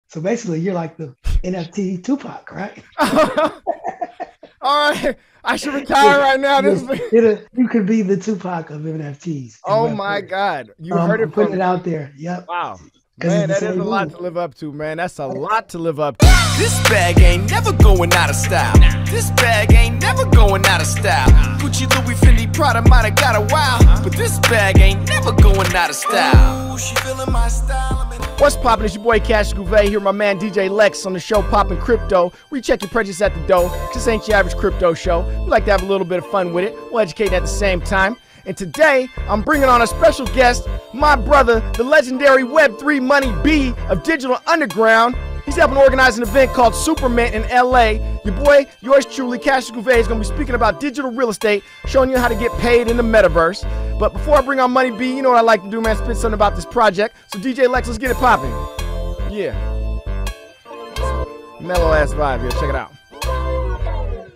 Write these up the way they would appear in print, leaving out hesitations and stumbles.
So basically, you're like the NFT Tupac, right? All right, I should retire right now. You could be the Tupac of NFTs. Oh my God, you heard it I'm putting it out there. Yep. Wow. Man, that is a lot to live up to, man. That's a lot to live up to. This bag ain't never going out of style. This bag ain't never going out of style. Gucci, Louis, Fendi, Prada might have got a while, but this bag ain't never going out of style. Ooh, she feeling my style. What's poppin'? It's your boy Cassius Cuvée here, my man DJ Lex on the show Poppin Crypto. We check your purchase at the door. This ain't your average crypto show. We like to have a little bit of fun with it. We'll educate at the same time. And today, I'm bringing on a special guest, my brother, the legendary Web3 Money B of Digital Underground. He's helping organize an event called SuperMint in LA. Your boy, yours truly, Cassius Cuvée, is going to be speaking about digital real estate, showing you how to get paid in the Metaverse. But before I bring on Money B, you know what I like to do, man, spit something about this project. So DJ Lex, let's get it popping. Yeah. Mellow ass vibe here, check it out.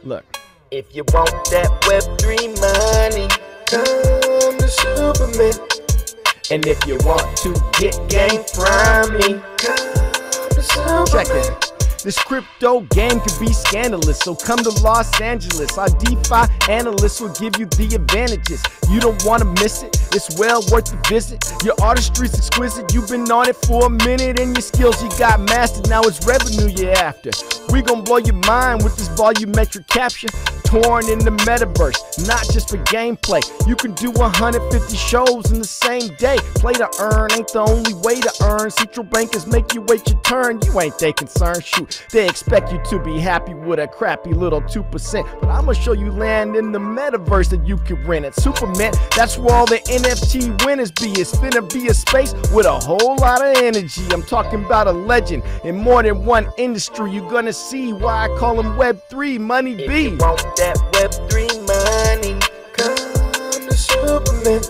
Look. If you want that Web3 money, come to SuperMint. And if you want to get game from me, come to SuperMint. Check it. This crypto game could be scandalous, so come to Los Angeles. Our DeFi analysts will give you the advantages. You don't want to miss it. It's well worth the visit. Your artistry's exquisite. You've been on it for a minute, and your skills you got mastered. Now it's revenue you're after. We gon' blow your mind with this volumetric capture. Torn in the Metaverse, not just for gameplay. You can do 150 shows in the same day. Play to earn ain't the only way to earn. Central bankers make you wait your turn. You ain't they concerned. Shoot, they expect you to be happy with a crappy little 2%. But I'ma show you land in the Metaverse that you can rent at SuperMint. That's where all the NFT winners be. It's finna be a space with a whole lot of energy. I'm talking about a legend in more than one industry. You're gonna see why I call him Web3 Money B. If you want that Web3 money, come to SuperMint.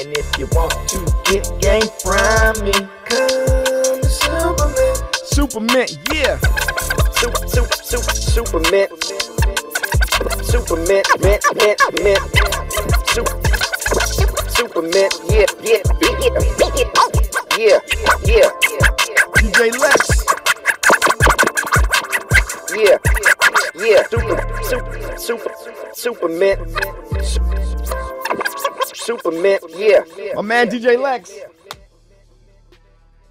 And if you want to get game from me, come to SuperMint. SuperMint, yeah. SuperMint. SuperMint, mint. SuperMint, yeah. DJ Lex. Yeah. SuperMint. SuperMint, yeah. My man DJ Lex.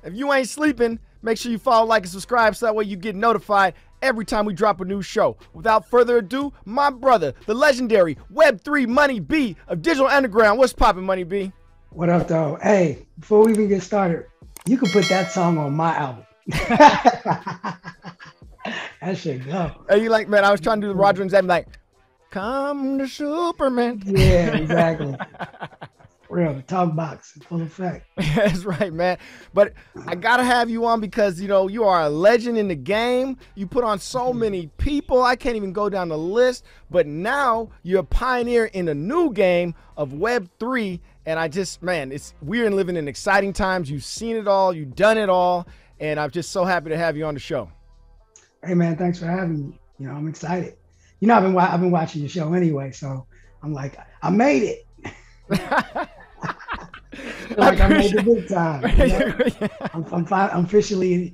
If you ain't sleeping, make sure you follow, like, and subscribe so that way you get notified every time we drop a new show. Without further ado, my brother, the legendary Web3 Money B of Digital Underground. What's poppin', Money B? What up, though? Hey, before we even get started, you can put that song on my album. That should go. Hey, you like, man, I was trying to do the Roger and Zeb, like, come to SuperMint. Yeah, exactly. Real, the talk box in full effect. That's right, man. But I gotta have you on because, you know, you are a legend in the game. You put on so many people. I can't even go down the list. But now you're a pioneer in a new game of Web3. And I just, man, we're living in exciting times. You've seen it all. You've done it all. And I'm just so happy to have you on the show. Hey, man, thanks for having me. You know, I'm excited. You know, I've been watching your show anyway, so I'm like, I made it. I made the big time. You know? I'm officially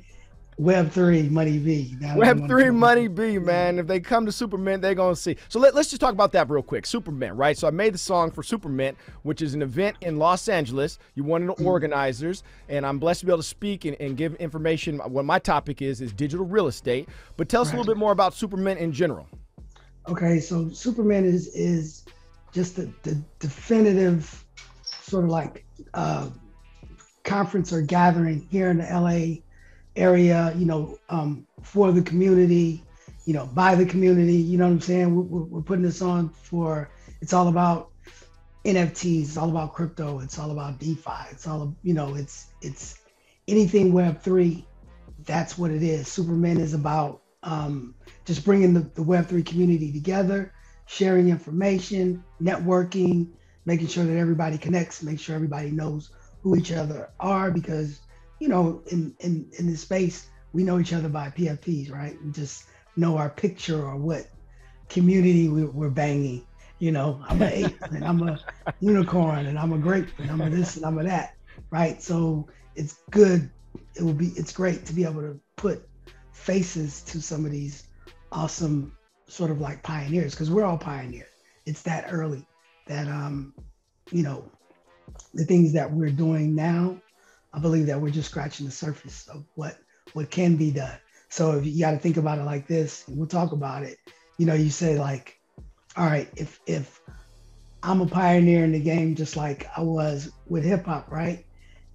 Web3 Money B. Web3 Money B, man. If they come to SuperMint, they're going to see. So let's just talk about that real quick. SuperMint, right? So I made the song for SuperMint, which is an event in Los Angeles. You're one of the organizers, and I'm blessed to be able to speak and give information. What my topic is digital real estate. But tell us a little bit more about SuperMint in general. Okay, so SuperMint is just the definitive sort of like conference or gathering here in the LA area, you know, for the community, you know, by the community, you know what I'm saying? We're putting this on for, it's all about NFTs, it's all about crypto, it's all about DeFi, it's all, you know, it's anything Web3, that's what it is. SuperMint is about just bringing the Web3 community together, sharing information, networking, making sure that everybody connects, make sure everybody knows who each other are, because, you know, in this space, we know each other by PFPs, right? We just know our picture or what community we're banging. You know, I'm an ape and I'm a unicorn and I'm a grape and I'm a this and I'm a that, right? So it's good it's great to be able to put faces to some of these awesome sort of like pioneers, because we're all pioneers. It's that early that you know, the things that we're doing now, I believe that we're just scratching the surface of what can be done. So if you got to think about it like this, and we'll talk about it, you know, you say like, all right, if I'm a pioneer in the game, just like I was with hip hop, right?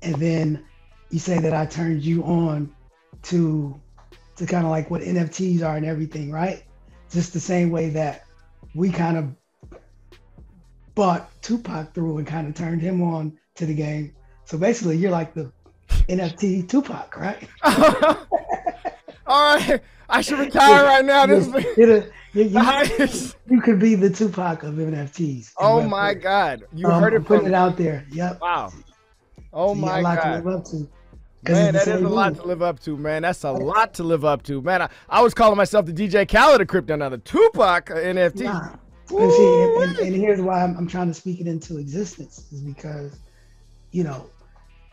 And then you say that I turned you on to kind of like what NFTs are and everything, right? Just the same way that we kind of bought Tupac through and kind of turned him on to the game. So basically you're like the NFT Tupac, right? All right, I should retire right now. You could be the Tupac of NFTs. Oh my God. You heard it. Putting it out there. Yep. Wow. Oh my God. To live up to. Man, that is a lot to live up to, man. That's a lot to live up to, man. I was calling myself the DJ Khaled of crypto, now the Tupac NFT. Nah. And here's why I'm trying to speak it into existence, is because, you know,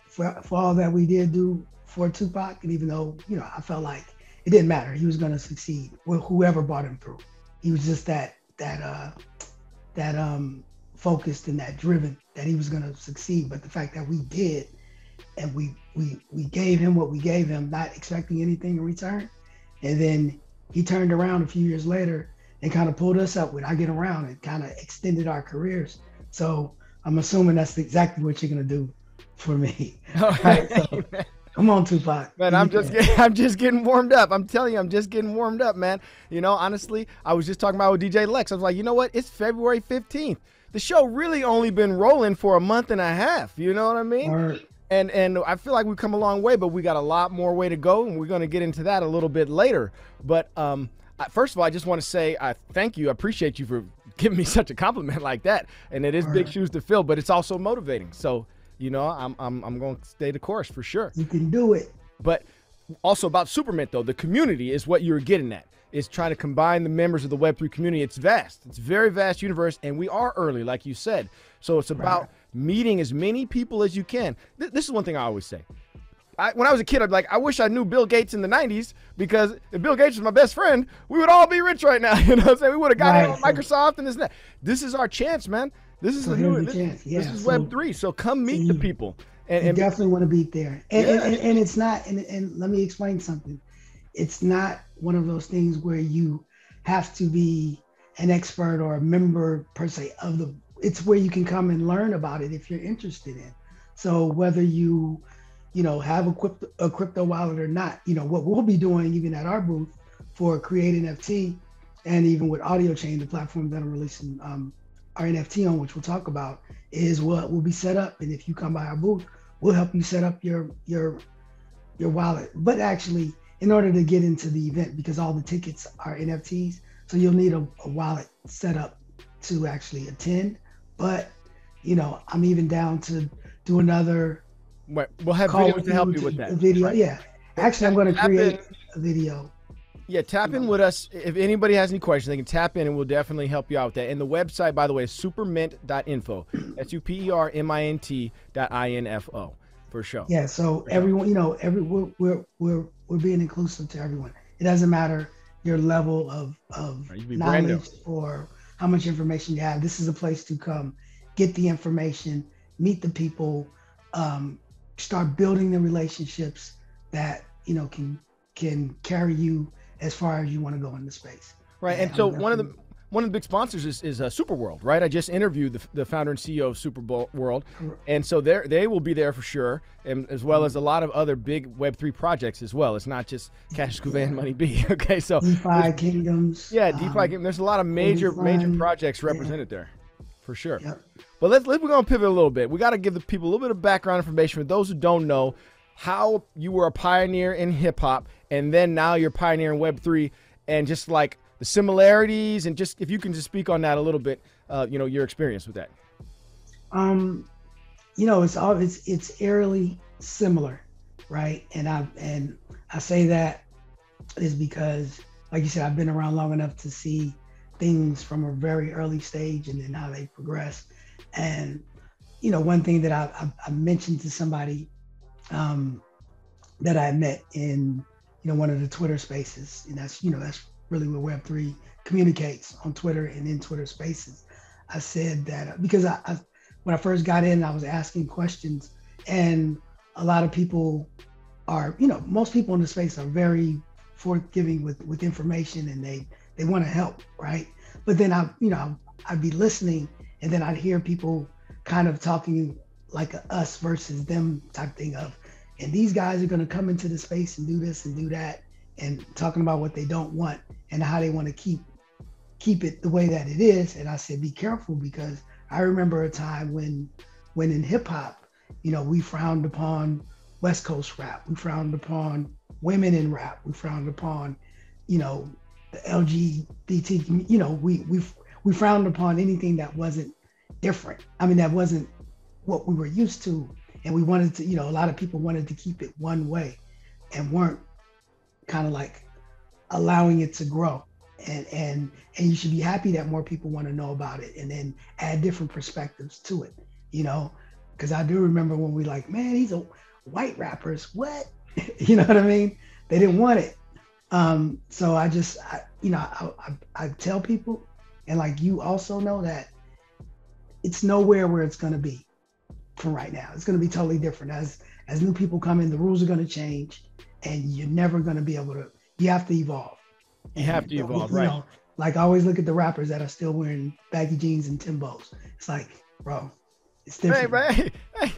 for all that we did do for Tupac, and even though, you know, I felt like it didn't matter, he was going to succeed with whoever brought him through. He was just that focused and that driven that he was going to succeed. But the fact that we did, and we gave him what we gave him, not expecting anything in return, and then he turned around a few years later and kind of pulled us up with I Get Around and kind of extended our careers. So I'm assuming that's exactly what you're going to do for me. Right? So, come on, Tupac. Man, I'm just getting warmed up. I'm telling you, I'm just getting warmed up, man. You know, honestly, I was just talking about with DJ Lex. I was like, you know what? It's February 15th. The show really only been rolling for a month and a half. You know what I mean? Right. And I feel like we've come a long way, but we got a lot more way to go, and we're going to get into that a little bit later. But first of all, I just want to say I thank you. I appreciate you for giving me such a compliment like that. And it is big shoes to fill, but it's also motivating. So, you know, I'm going to stay the course for sure. You can do it. But also about SuperMint, though, the community is what you're getting at. Is trying to combine the members of the Web3 community. It's vast. It's a very vast universe, and we are early, like you said. So it's about meeting as many people as you can. This is one thing I always say. When I was a kid, I'd be like, I wish I knew Bill Gates in the 90s, because if Bill Gates was my best friend, we would all be rich right now. You know what I'm saying? We would have got in on Microsoft and this and that. This is our chance, man. This is this is Web3. So come meet the people. And definitely want to be there. And it's not, and let me explain something. It's not one of those things where you have to be an expert or a member per se of the, it's where you can come and learn about it if you're interested in. So whether you have a crypto wallet or not, you know, what we'll be doing even at our booth for Create NFT, and even with Audio Chain, the platform that I'm releasing our NFT on, which we'll talk about, is what will be set up. And if you come by our booth, we'll help you set up your wallet. But actually, in order to get into the event, because all the tickets are NFTs, so you'll need a wallet set up to actually attend. But, you know, I'm even down to do another. Right. We'll have videos to help you with that. A video, right. Yeah. Actually, I'm going to create a video. Yeah, tap in with us. If anybody has any questions, they can tap in and we'll definitely help you out with that. And the website, by the way, is supermint.info. SuperMint.info for sure. Yeah, so everyone, you know, we're being inclusive to everyone. It doesn't matter your level of knowledge or how much information you have. This is a place to come, get the information, meet the people, start building the relationships that, you know, can carry you as far as you want to go in the space. Right. And so one of the big sponsors is Superworld, right? I just interviewed the founder and CEO of Superworld. And so they will be there for sure, and as well as a lot of other big Web3 projects as well. It's not just Cassius Cuvée and Money B. Okay, so DeFi Kingdoms. Yeah, DeFi Kingdoms. There's a lot of major projects represented there for sure. Yep. But we're going to pivot a little bit. We got to give the people a little bit of background information for those who don't know how you were a pioneer in hip hop, and then now you're pioneering Web3, and just like the similarities, and just if you can just speak on that a little bit, you know, your experience with that. You know, it's eerily similar, right? And I say that is because, like you said, I've been around long enough to see things from a very early stage and then how they progress. And, you know, one thing that I mentioned to somebody that I met in, one of the Twitter spaces. And that's really where Web3 communicates, on Twitter and in Twitter spaces. I said that because when I first got in, I was asking questions, and a lot of people are, most people in the space are very forthgiving with information, and they want to help, right? But then I'd be listening, and then I'd hear people kind of talking like a us versus them type thing of, and these guys are going to come into the space and do this and do that, and talking about what they don't want and how they want to keep it the way that it is. And I said, be careful, because I remember a time when in hip hop, we frowned upon West Coast rap, we frowned upon women in rap, we frowned upon, the LGBT, we frowned upon anything that wasn't different. I mean, that wasn't what we were used to. And we wanted to, a lot of people wanted to keep it one way and weren't kind of like allowing it to grow. And you should be happy that more people want to know about it, and then add different perspectives to it, because I do remember when we like, man, these are white rappers, what? You know what I mean? They didn't want it. So I tell people, and like you also know, that it's nowhere where it's going to be from right now. It's going to be totally different. As new people come in, the rules are going to change, and you're never going to be able to, you have to evolve. You have to evolve, right? Like I always look at the rappers that are still wearing baggy jeans and Timbos. It's like, bro, it's different. Hey,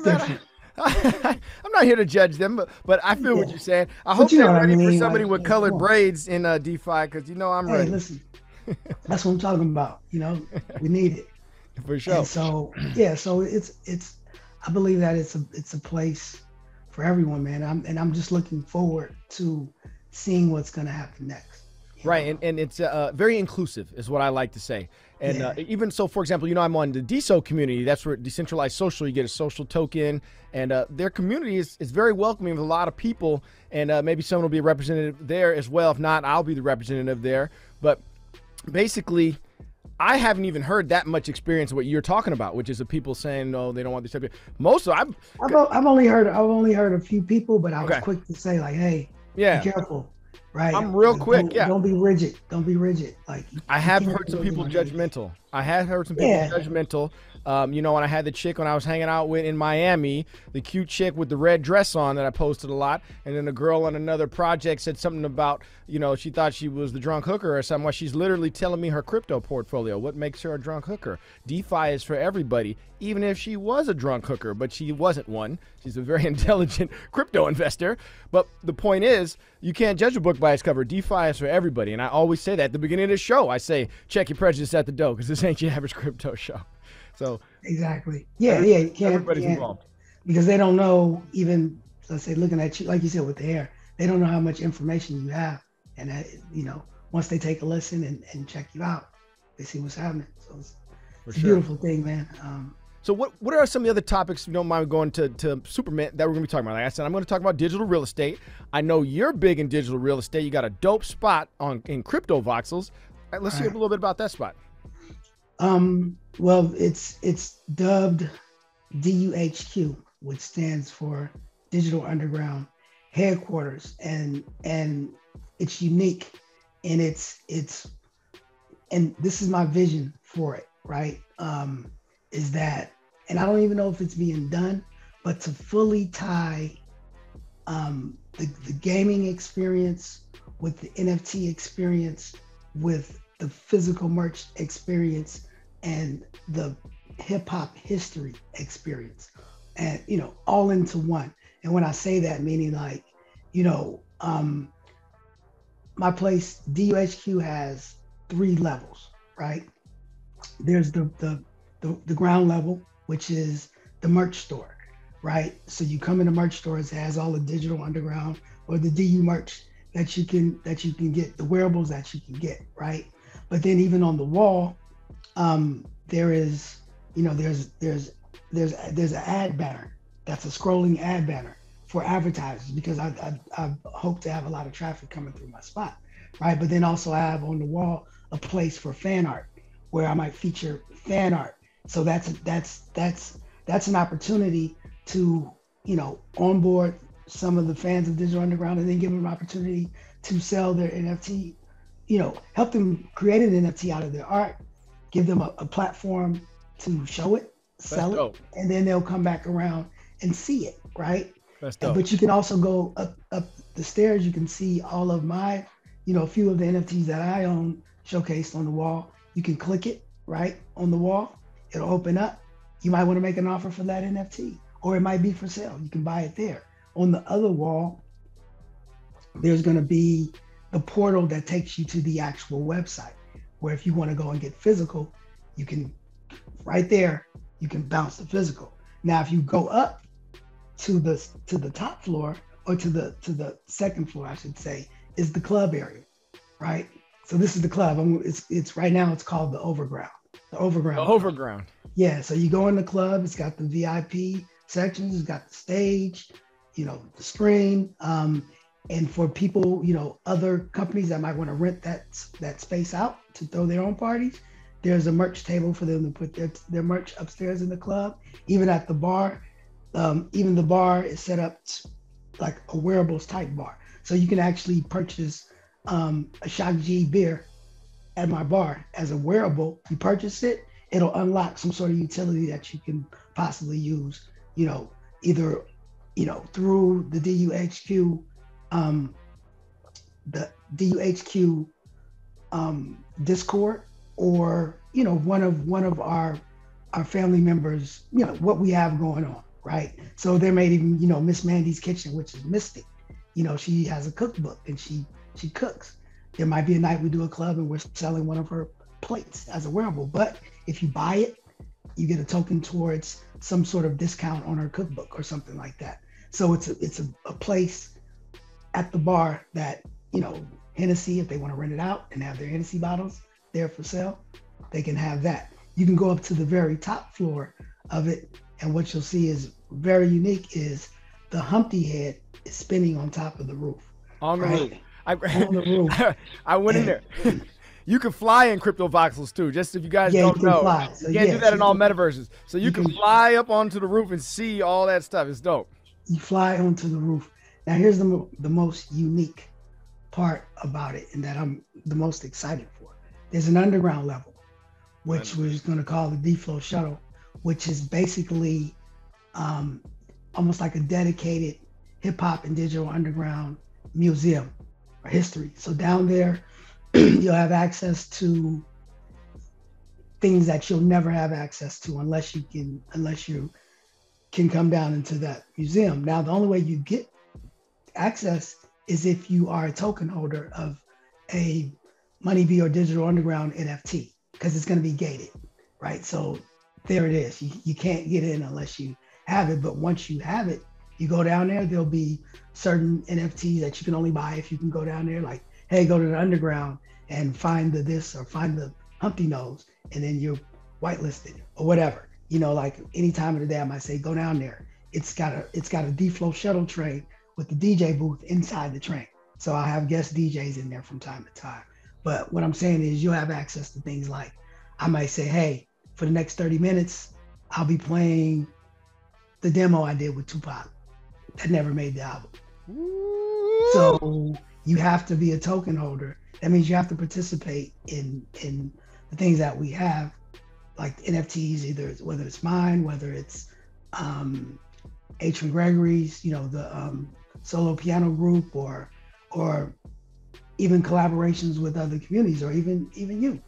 man, I'm not here to judge them, but I feel what you're saying. I hope they're ready for somebody with colored braids in DeFi, because I'm ready. Hey, listen, that's what I'm talking about. We need it for sure. And so it's I believe that it's a place for everyone, man. I'm just looking forward to seeing what's going to happen next. Right, and it's very inclusive is what I like to say. And even so, for example, I'm on the DSO community. That's where decentralized social, you get a social token, and their community is very welcoming with a lot of people, and maybe someone will be a representative there as well. If not, I'll be the representative there. But basically, I haven't even heard that much experience of what you're talking about, which is the people saying, no, they don't want this type of, most of I've only heard a few people, but I was quick to say, like, hey, be careful. Right. I'm real quick. Don't be rigid. Don't be rigid. Like, I have heard some people judgmental. Judgmental. When I had the chick when I was hanging out with in Miami, the cute chick with the red dress on that I posted a lot, and then the girl on another project said something about, she thought she was the drunk hooker or something. Well, she's literally telling me her crypto portfolio. What makes her a drunk hooker? DeFi is for everybody, even if she was a drunk hooker, but she wasn't one. She's a very intelligent crypto investor. But the point is, you can't judge a book by its cover. DeFi is for everybody. And I always say that at the beginning of the show. I say, check your prejudice at the door, because this ain't your average crypto show. So exactly. You can't, everybody's involved, because they don't know, even, let's say, looking at you, like you said, with the hair, they don't know how much information you have. And that, once they take a listen and check you out, they see what's happening. So it's a beautiful thing, man. So what are some of the other topics, if you don't mind going to SuperMint, that we're gonna be talking about? Like I said, I'm gonna talk about digital real estate. I know you're big in digital real estate. You got a dope spot in crypto voxels. Let's hear a little bit about that spot. Well, it's dubbed DUHQ, which stands for Digital Underground Headquarters, and it's unique, and it's and this is my vision for it, right? Is that, and I don't even know if it's being done, but to fully tie the gaming experience with the NFT experience, with the physical merch experience, and the hip hop history experience, and all into one. And when I say that, meaning like, my place DUHQ has 3 levels, right? There's the ground level, which is the merch store, right? So you come in the merch store, it has all the digital underground or the DU merch that you can get, the wearables that you can get, right? But then even on the wall, there is, there's an ad banner. That's a scrolling ad banner for advertisers, because I hope to have a lot of traffic coming through my spot, right? But then also I have on the wall a place for fan art, where I might feature fan art. So that's an opportunity to, onboard some of the fans of Digital Underground, and then give them an opportunity to sell their NFT, help them create an NFT out of their art, give them a platform to show it, sell it, and then they'll come back around and see it, right? That's dope. But you can also go up the stairs. You can see all of my, a few of the NFTs that I own showcased on the wall. You can click it right on the wall. It'll open up. You might want to make an offer for that NFT, or it might be for sale. You can buy it there. On the other wall, there's going to be the portal that takes you to the actual website, where if you want to go and get physical, you can, right there, you can bounce the physical. Now, if you go up to the top floor, or to the second floor, I should say, is the club area, right? So this is the club. It's right now, it's called the Overground. The Overground. Yeah, so you go in the club, it's got the VIP sections, it's got the stage, the screen, and for people, other companies that might want to rent that space out to throw their own parties, there's a merch table for them to put their merch upstairs in the club. Even at the bar, even the bar is set up like a wearables type bar. So you can actually purchase a Shock G beer at my bar as a wearable. You purchase it, it'll unlock some sort of utility that you can possibly use, either, through the DUHQ, Discord, or, one of our family members, what we have going on, right? So there may even, Miss Mandy's Kitchen, which is Mystic, she has a cookbook and she cooks. There might be a night we do a club and we're selling one of her plates as a wearable, but if you buy it, you get a token towards some sort of discount on her cookbook or something like that. So it's a place at the bar that, Hennessy, if they want to rent it out and have their Hennessy bottles there for sale, they can have that. You can go up to the very top floor of it, and what you'll see is very unique is the Humpty head is spinning on top of the roof. On the roof. On the roof. I went in there. You can fly in crypto voxels too, just if you guys don't know. Fly. So, you can't do that in all metaverses. So you can fly up onto the roof and see all that stuff. It's dope. You fly onto the roof. Now here's the most unique part about it, and that I'm the most excited for. There's an underground level, which we're just going to call the D-Flow Shuttle, which is basically almost like a dedicated hip hop and digital underground museum or history. So down there, you'll have access to things that you'll never have access to unless you can come down into that museum. Now, the only way you get access is if you are a token holder of a Moneybee or Digital Underground NFT, because it's going to be gated, right? So there it is. You can't get in unless you have it. But once you have it, you go down there, there'll be certain NFTs that you can only buy if you can go down there, like, hey, go to the underground and find the this or find the Humpty Nose, and then you're whitelisted or whatever. Like any time of the day, I might say, go down there. It's got a D-Flow shuttle train with the DJ booth inside the train. So I have guest DJs in there from time to time. But what I'm saying is you'll have access to things like, I might say, hey, for the next 30 minutes, I'll be playing the demo I did with Tupac that never made the album. Ooh. So you have to be a token holder. That means you have to participate in the things that we have, like NFTs, whether it's mine, whether it's H. Gregory's, the solo piano group, or even collaborations with other communities, or even you.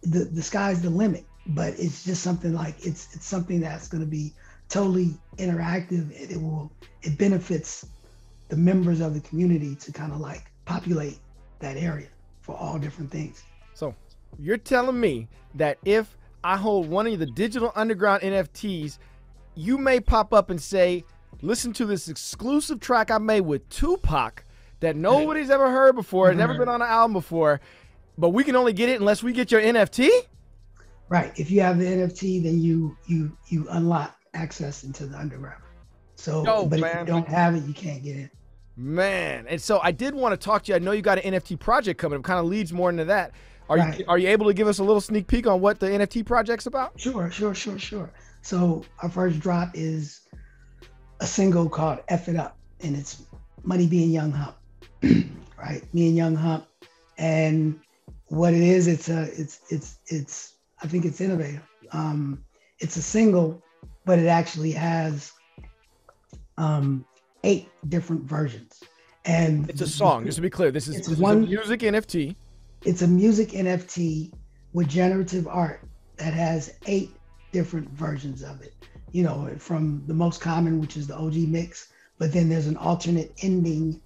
The sky's the limit. But it's just something like it's something that's going to be totally interactive. It benefits the members of the community to kind of like populate that area for all different things. So you're telling me that if I hold one of the Digital Underground NFTs, you may pop up and say, listen to this exclusive track I made with Tupac that nobody's ever heard before, never been on an album before, but we can only get it unless we get your NFT? Right. If you have the NFT, then you unlock access into the underground. So, but if you don't have it, you can't get in. Man, and so I did want to talk to you. I know you got an NFT project coming up. Kind of leads more into that. Are you able to give us a little sneak peek on what the NFT project's about? Sure. So our first drop is a single called F It Up, and it's Money Being Young Hump, right? Me and Young Hump. And what it is, it's I think it's innovative. It's a single, but it actually has 8 different versions. And it's a song, just to be clear. This is a music NFT. It's a music NFT with generative art that has 8 different versions of it. You know, from the most common, which is the OG mix, but then there's an alternate ending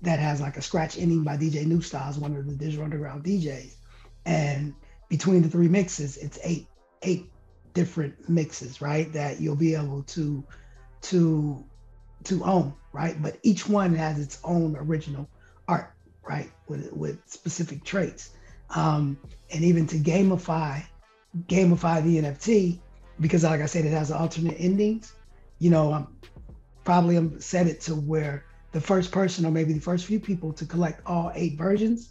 that has like a scratch ending by DJ New Styles, one of the Digital Underground DJs. And between the 3 mixes, it's eight different mixes, right? That you'll be able to own, right? But each one has its own original art, right? With specific traits. And even to gamify the NFT, because like I said, it has alternate endings, you know, I'm set it to where the first person or maybe the first few people to collect all 8 versions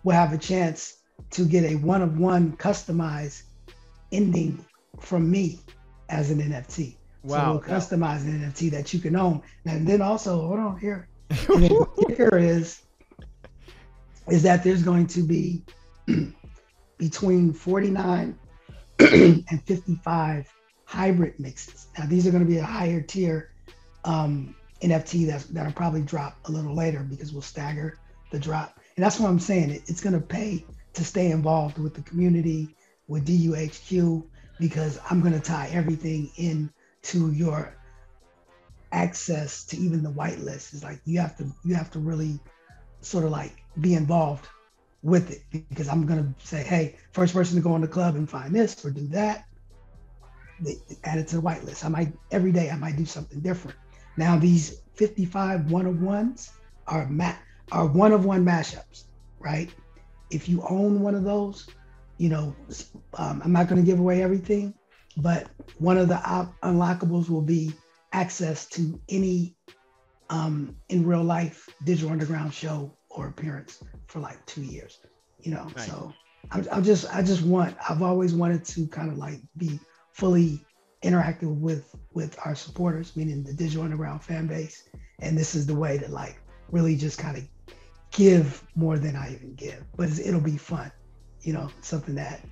will have a chance to get a one-of-one customized ending from me as an NFT. Wow. So we'll customize an NFT that you can own. And then also, hold on here. And then the kicker is that there's going to be between 49 and 55 hybrid mixes. Now these are going to be a higher tier NFT that'll probably drop a little later because we'll stagger the drop. And that's what I'm saying. It's going to pay to stay involved with the community, with DUHQ, because I'm going to tie everything in to your access to even the whitelist. Is like you have to really sort of like be involved with it, because I'm going to say, hey, first person to go in the club and find this or do that, they add it to the whitelist. Every day I might do something different. Now these 55 one-of-ones are one-of-one mashups, right? If you own one of those, you know, I'm not going to give away everything, but one of the unlockables will be access to any in real life Digital Underground show or appearance for like 2 years, you know. Nice. So I've always wanted to kind of like be fully interactive with our supporters, meaning the Digital Underground fan base. And this is the way to like really just kind of give more than I even give, but it'll be fun, you know, something that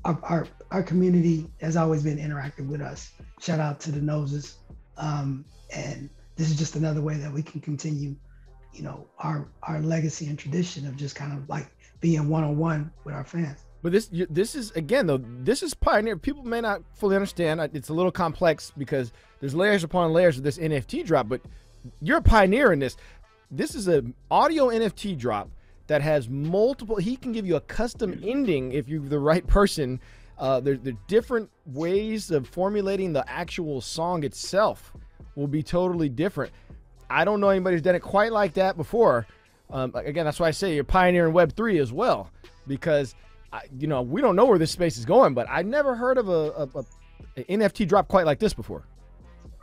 our community has always been interactive with us. Shout out to the Noses. And this is just another way that we can continue, you know, our legacy and tradition of just kind of like being one-on-one with our fans. But this is, again, though, this is pioneer. People may not fully understand. It's a little complex because there's layers upon layers of this NFT drop, but you're a pioneer in this. This is an audio NFT drop that has multiple, he can give you a custom ending if you're the right person. There's different ways of formulating the actual song itself will be totally different. I don't know anybody who's done it quite like that before. Again, that's why I say you're pioneering Web3 as well, because you know, we don't know where this space is going, but I never heard of an NFT drop quite like this before.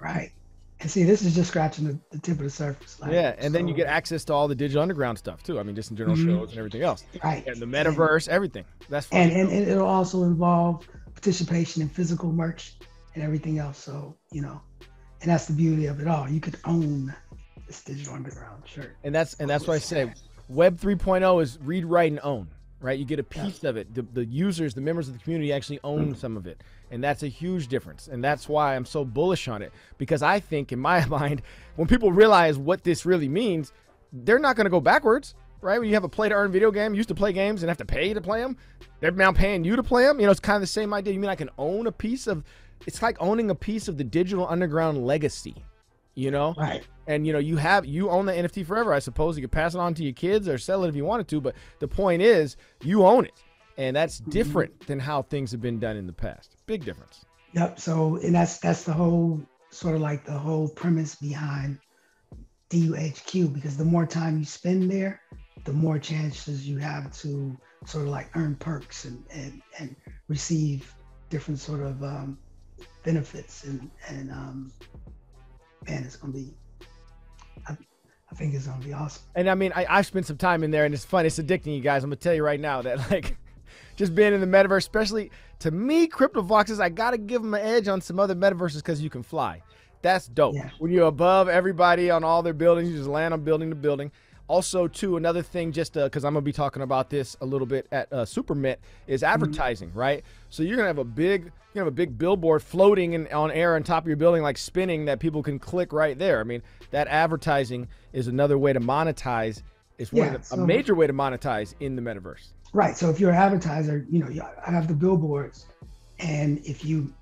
Right. And see, this is just scratching the tip of the surface. Like, yeah, and then you get access to all the Digital Underground stuff too. I mean, just in general shows and everything else. Right. And the Metaverse, everything. That's fun. And it'll also involve participation in physical merch and everything else. So, you know, and that's the beauty of it all. You could own this Digital Underground shirt. And that's why I say Web 3.0 is read, write, and own. Right, you get a piece of it. The users, the members of the community actually own some of it. And that's a huge difference. And that's why I'm so bullish on it. Because I think, in my mind, when people realize what this really means, they're not going to go backwards, right? When you have a play-to-earn video game, you used to play games and have to pay to play them. They're now paying you to play them. You know, it's kind of the same idea. You mean I can own a piece of, it's like owning a piece of the Digital Underground legacy, you know? Right. And, you know, you own the NFT forever, I suppose. You could pass it on to your kids or sell it if you wanted to. But the point is, you own it. And that's different than how things have been done in the past. Big difference. Yep. So, and that's the whole, sort of like the whole premise behind DUHQ, because the more time you spend there, the more chances you have to sort of like earn perks and receive different sort of benefits. And man, it's going to be, I think it's gonna be awesome. And I mean, I've spent some time in there, and it's fun. It's addicting, you guys. I'm gonna tell you right now that like, just being in the metaverse, especially to me, CryptoVoxes, I gotta give them an edge on some other metaverses because you can fly. That's dope. Yeah. When you're above everybody on all their buildings, you just land on building to building. Also, too, another thing, just because I'm going to be talking about this a little bit at SuperMint, is advertising, right? So you're going to have a big billboard floating on air on top of your building, like spinning, that people can click right there. I mean, that advertising is another way to monetize. It's a major way to monetize in the metaverse. Right. So if you're an advertiser, I have the billboards, and if you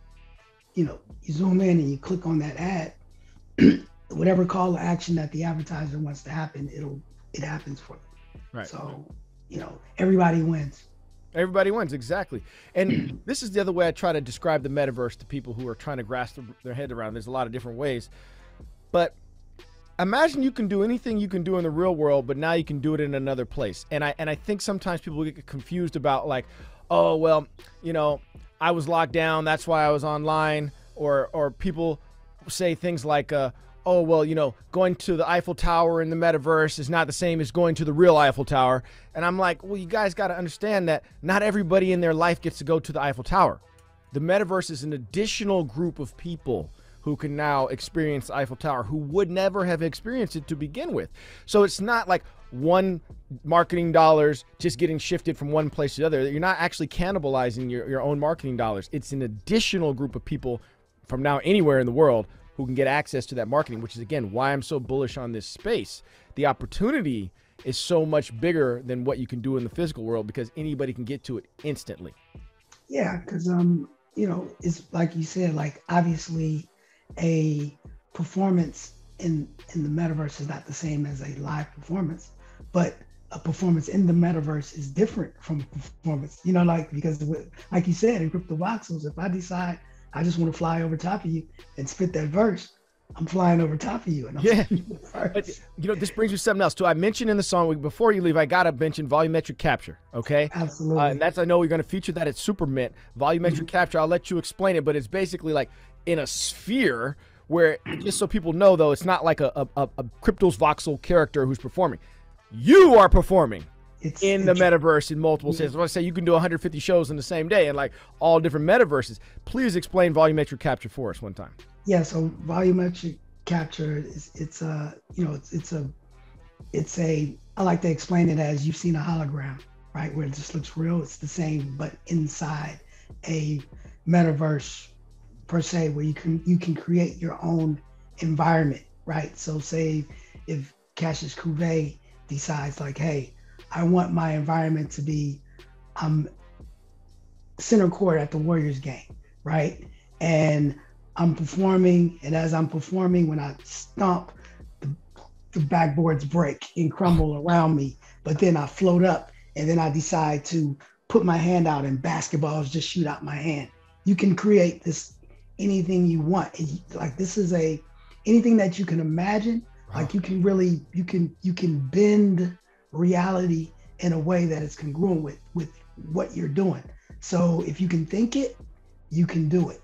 zoom in and you click on that ad, whatever call to action that the advertiser wants to happen, it happens for them. Right. So, everybody wins. Everybody wins, exactly. And this is the other way I try to describe the metaverse to people who are trying to grasp their head around. There's a lot of different ways. But imagine you can do anything you can do in the real world, but now you can do it in another place. And I think sometimes people get confused about, like, oh, well, I was locked down, that's why I was online. Or people say things like, oh, well, going to the Eiffel Tower in the metaverse is not the same as going to the real Eiffel Tower. And I'm like, well, you guys got to understand that not everybody in their life gets to go to the Eiffel Tower. The metaverse is an additional group of people who can now experience the Eiffel Tower, who would never have experienced it to begin with. So it's not like one marketing dollars just getting shifted from one place to the other. You're not actually cannibalizing your own marketing dollars. It's an additional group of people from now anywhere in the world who can get access to that marketing, which is, again, why I'm so bullish on this space. The opportunity is so much bigger than what you can do in the physical world, because anybody can get to it instantly. Yeah, because, it's like you said, like, obviously a performance in the metaverse is not the same as a live performance, but a performance in the metaverse is different from a performance, because like you said, in Crypto Voxels, if I decide I just want to fly over top of you and spit that verse, I'm flying over top of you. And But, this brings me to something else too. I mentioned in the song, before you leave, I got to mention volumetric capture. Okay. Absolutely. And I know we're going to feature that at SuperMint. Volumetric capture, I'll let you explain it, but it's basically like in a sphere where, just so people know though, it's not like a Crypto's Voxel character who's performing. You are performing in the metaverse in multiple senses. I say you can do 150 shows in the same day and like all different metaverses. Please explain volumetric capture for us one time. Yeah, so volumetric capture I like to explain it as, you've seen a hologram, right? Where it just looks real. It's the same, but inside a metaverse per se, where you can create your own environment, right? So say if Cassius Cuvée decides, like, hey, I want my environment to be center court at the Warriors game, right? And I'm performing, and as I'm performing, when I stomp, the backboards break and crumble around me, but then I float up, and then I decide to put my hand out and basketballs just shoot out my hand. You can create this, anything you want. Like, this is anything that you can imagine. Wow. Like, you can bend reality in a way that is congruent with what you're doing. So if you can think it, you can do it.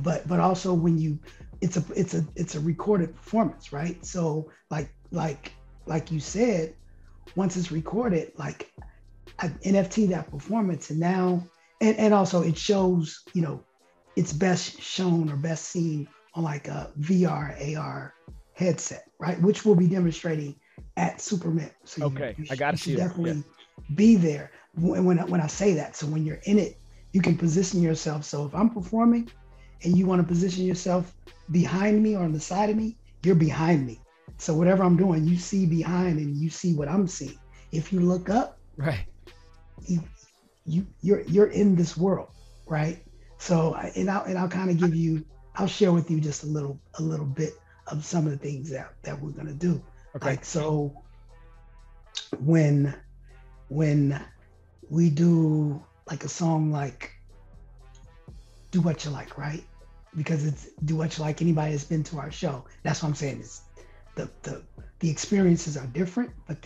But also when it's a recorded performance, right? So like you said, once it's recorded, like, I NFT that performance, and now and also it shows, it's best shown or best seen on like a VR AR headset, right? Which we'll be demonstrating at SuperMint. So okay, I got to see that. Definitely be there when I say that. So when you're in it, you can position yourself. So if I'm performing and you want to position yourself behind me or on the side of me, you're behind me. So whatever I'm doing, you see behind and you see what I'm seeing. If you look up, right, you're in this world, right? So I'll kind of I'll share with you just a little bit of some of the things that we're gonna do. Okay. Like, so when we do like a song like Do What You Like, right? Because it's Do What You Like, anybody that's been to our show, that's what I'm saying, is the experiences are different, but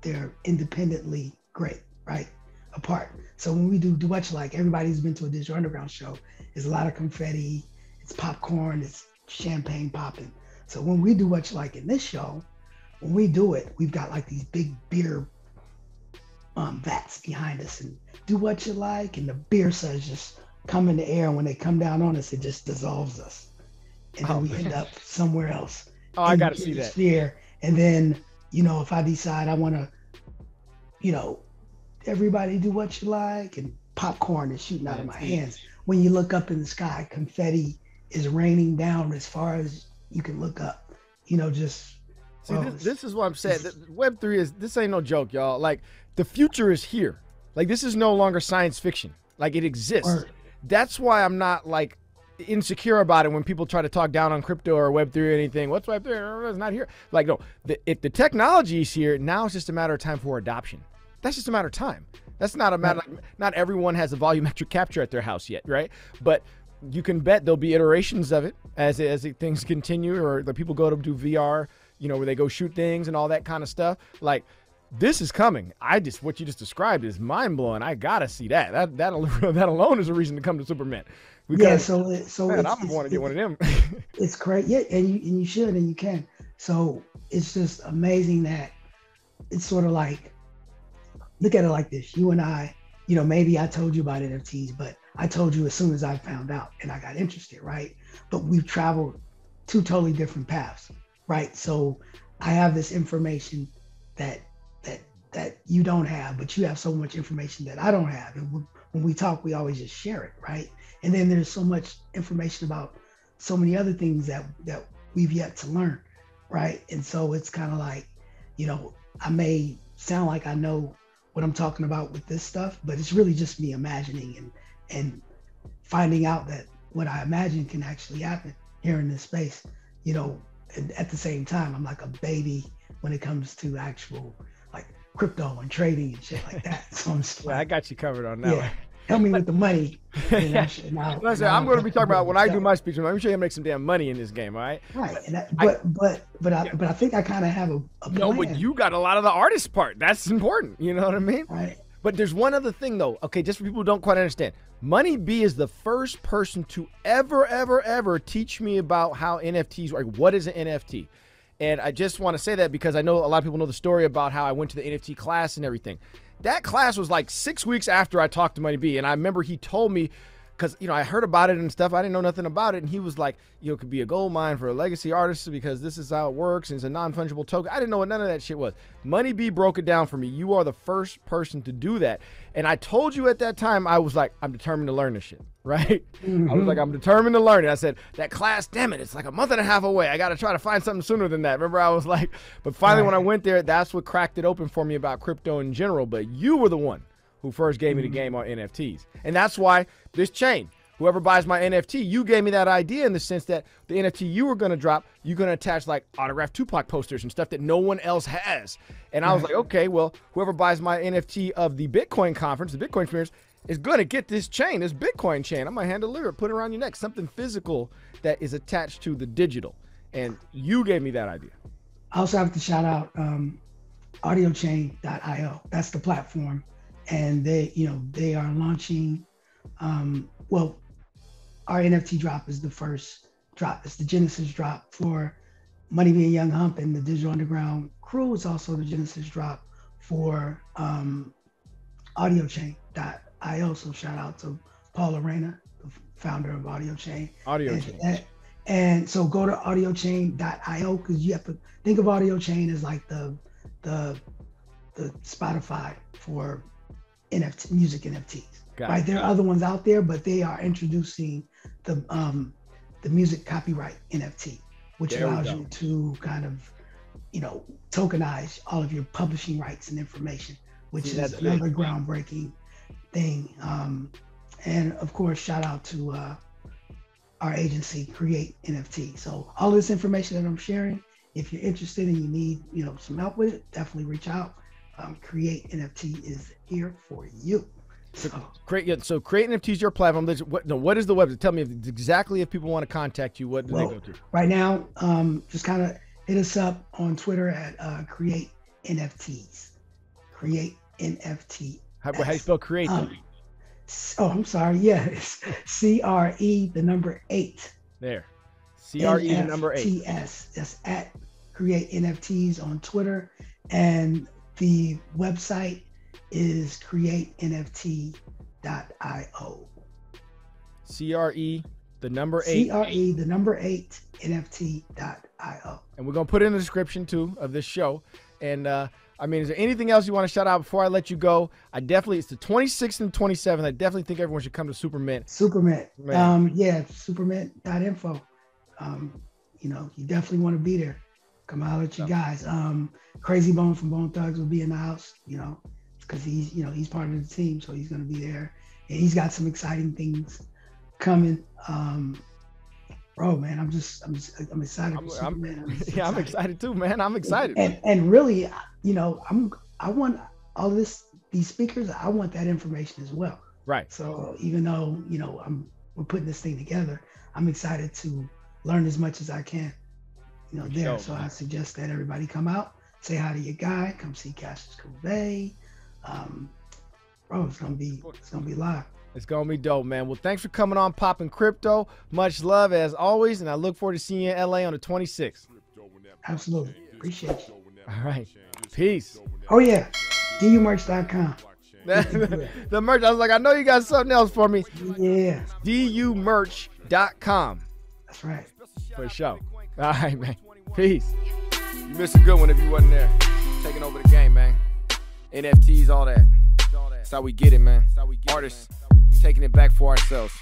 they're independently great, right? Apart. So when we do What You Like, everybody who's been to a Digital Underground show, there's a lot of confetti, it's popcorn, it's champagne popping. So when we do What You Like in this show, when we do it, we've got like these big beer vats behind us, and Do What You Like, and the beer suds just come in the air, and when they come down on us, it just dissolves us. and then we end up somewhere else. Oh, I got to see that. Sphere. And then, if I decide I want to, everybody do what you like, and popcorn is shooting out of my hands. When you look up in the sky, confetti is raining down as far as you can look up. Just. See, this is what I'm saying. Web3 this ain't no joke, y'all. Like, the future is here. Like, this is no longer science fiction. Like, it exists. That's why I'm not like insecure about it when people try to talk down on crypto or Web3 or anything. What's Web3? It's not here. Like, no, if the technology is here, now it's just a matter of time for adoption. That's just a matter of time. That's not a matter. Not everyone has a volumetric capture at their house yet, right? But you can bet there'll be iterations of it as things continue, or the people go to do VR, where they go shoot things and all that kind of stuff. Like, this is coming. What you just described is mind blowing. I gotta see that. That alone is a reason to come to SuperMint. I want to get one of them. It's great, yeah, and you should, and you can. So it's just amazing that it's sort of like, look at it like this. You and I, maybe I told you about NFTs, but I told you as soon as I found out and I got interested, right? But we've traveled two totally different paths, right? So I have this information that you don't have, but you have so much information that I don't have. And when we talk, we always just share it, right? And then there's so much information about so many other things that we've yet to learn, right? And so it's kind of like, I may sound like I know what I'm talking about with this stuff, but it's really just me imagining and finding out that what I imagine can actually happen here in this space, and at the same time, I'm like a baby when it comes to actual like crypto and trading and shit like that. So I'm just I got you covered on that one. Help me with the money. I'm going to be talking about when I do my speech. I'm sure you make some damn money in this game, all right? Right. But I think I kind of have a plan. No, but you got a lot of the artist part. That's important. You know what I mean? Right. But there's one other thing though. Okay, just for people who don't quite understand. Money B is the first person to ever teach me about how NFTs work. What is an NFT? And I just want to say that because I know a lot of people know the story about how I went to the NFT class and everything. That class was like 6 weeks after I talked to Money B. And I remember he told me, because, I heard about it and stuff. I didn't know nothing about it. And he was like, it could be a gold mine for a legacy artist because this is how it works. And it's a non-fungible token. I didn't know what none of that shit was. Money B broke it down for me. You are the first person to do that. And I told you at that time, I was like, I'm determined to learn this shit, right? I was like, I'm determined to learn it. I said, that class, damn it, it's like a month and a half away. I got to try to find something sooner than that. Remember, I was like, but finally when I went there, that's what cracked it open for me about crypto in general. But you were the one who first gave me the game on NFTs. And that's why this chain, whoever buys my NFT, you gave me that idea in the sense that the NFT you were going to drop, you're going to attach like autographed Tupac posters and stuff that no one else has. And I was like, okay, well, whoever buys my NFT of the Bitcoin conference, the Bitcoin experience, is going to get this chain, this Bitcoin chain. I'm going to hand deliver it, put it around your neck, something physical that is attached to the digital. And you gave me that idea. I also have to shout out audiochain.io. That's the platform. And they are launching, our NFT drop is the first drop. It's the Genesis drop for Money B and Young Hump, and the Digital Underground crew is also the Genesis drop for audiochain.io. So shout out to Paul Arena, the founder of AudioChain. And so go to audiochain.io because you have to think of AudioChain as like the Spotify for NFT, music NFTs. Right, there are other ones out there, but they are introducing the music copyright NFT, which allows you to kind of, tokenize all of your publishing rights and information, which is another groundbreaking thing. And of course, shout out to our agency, Create NFT. So all this information that I'm sharing, if you're interested and you need, some help with it, definitely reach out. Create NFT is here for you. So Create NFT is your platform. What is the website? Tell me exactly if people want to contact you, what do they go to? Right now, just kind of hit us up on Twitter at Create NFTs. Create NFTs. How do you spell create? I'm sorry. Yeah, it's CRE, the number 8. There. CRE, the number 8. NFTs. That's at Create NFTs on Twitter. And the website is createnft.io. CRE The number 8. CRE, the number 8 NFT.io. And we're going to put it in the description, too, of this show. And, I mean, is there anything else you want to shout out before I let you go? It's the 26th and 27th. I definitely think everyone should come to SuperMint. SuperMint. Yeah, supermint.info. You know, you definitely want to be there. Come out at you guys. Crazy Bone from Bone Thugs will be in the house, you know, because he's part of the team, so he's going to be there. And he's got some exciting things coming. Bro, man, I'm excited. I'm excited too, man. I'm excited. And really, you know, I want all these speakers. I want that information as well. Right. So even though, you know, we're putting this thing together, I'm excited to learn as much as I can, you know, there. So I suggest that everybody come out, say hi to your guy, come see Cassius Cuvée. Bro, it's gonna be live. It's going to be dope, man. Well, thanks for coming on Poppin Crypto. Much love as always, and I look forward to seeing you in LA on the 26th. Absolutely. Appreciate you. All right. Peace. Oh, yeah. DUmerch.com. The merch. I was like, I know you got something else for me. Yeah. DUmerch.com. That's right. For sure. All right, man. Peace. You missed a good one if you wasn't there. Taking over the game, man. NFTs, all that. That's how we get it, man. Artists taking it back for ourselves.